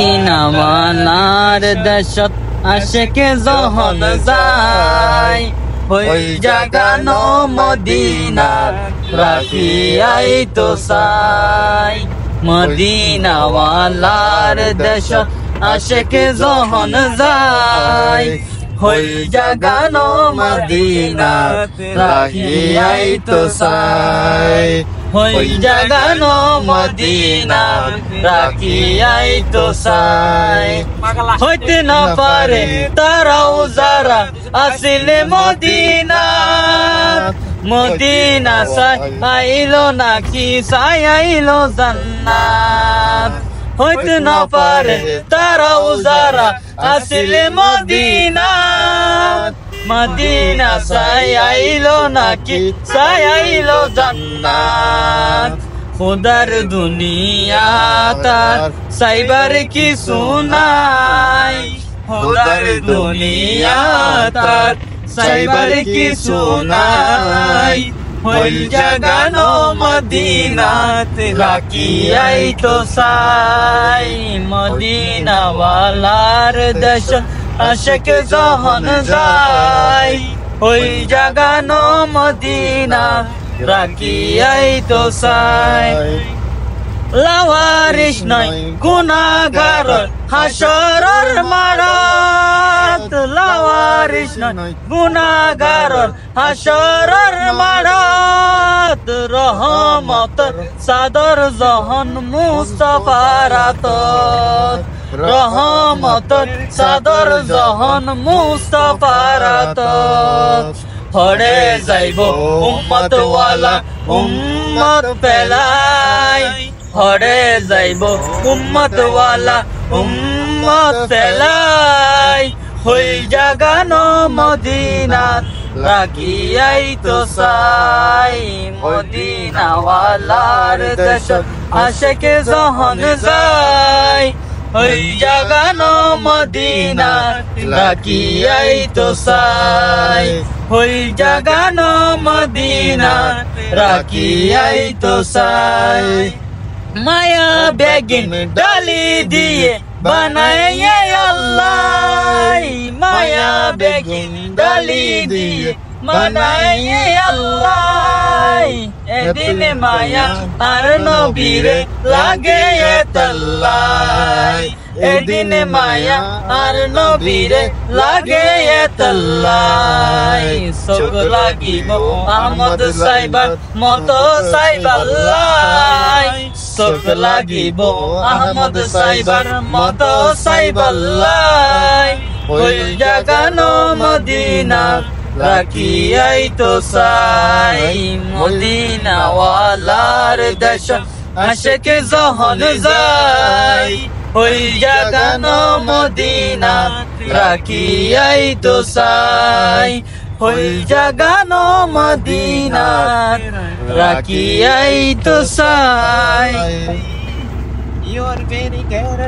ইনামানার দেশত আশেকে যখন যায় হই জাগানো মদিনার রাখিয়াই তো চাই মদিনাওয়ালার দেশত আশেকে যখন যায় হই জাগানো মদিনার রাখিয়াই তো চাই হই জাগানো মদিনা রাখিয়াই তো চাই হইতে না পারে তারাও যারা আসিলে মদিনা মদিনা চাই আইলো নাকি চাই আইলো জান্নাত হইতে না পারে তারাও যারা আসিলে মদিনা মদিনা চাই আইলো নাকি চাই আইলো জান্নাত খুদার দুনিয়া তার সাইবার কিছু নাই খুদার দুনিয়া তার সাইবার কিছু নাই হই জাগানো মদিনাত রাখিয়াই তো চাই মদিনাওয়ালার দেশ আশেক যখন যায় ওই জাগানো মদিনা রাখিয়াই তো চাই লাওয়ারিস নয় গুনাহগার হাসরের মাঠত লাওয়ারিস নয় গুনাহগার হাসরের মাঠত রহমতের চাদর যখন মুস্তাফার আতত রহমতের চাদর যখন মুস্তাফার আতত হরে যাইব উম্মত ওয়ালা উম্মত পেলাই হরে যাইব উম্মত ওয়ালা উম্মত পেলাই হই জাগানো মদিনাত রাখিয়াই তো চাই মদিনাওয়ালার দেশ আশেকে যখন যায় ওই জাগানো মদিনা রাখিয়াই তো চাই ওই জাগানো মদিনা রাখিয়াই তো চাই মায়া বেগিন ডালি দিয়ে বানায়ে আল্লাহ মায়া বেগিন ডালি দিয়ে বানায়ে আল্লাহ এদিনে মায়া আর নবীরে লাগে তাল্লাই এদিনে মায়া আর নবীরে লাগে তাল্লাই সব লাগিব আহমদ সাইবার মতো সাইবাল্লাই সব লাগিব আহমদ সাইবার মতো সাইবাল্লাই ওই জাগানো মদিনা রাখিয়াই তো চাই মদিনাওয়ালার দেশ আশেকে যখন যায় ওই জাগানো মদিনা রাখিয়াই তো চাই ওই জাগানো মদিনা রাখিয়াই তো চাই। You are very good.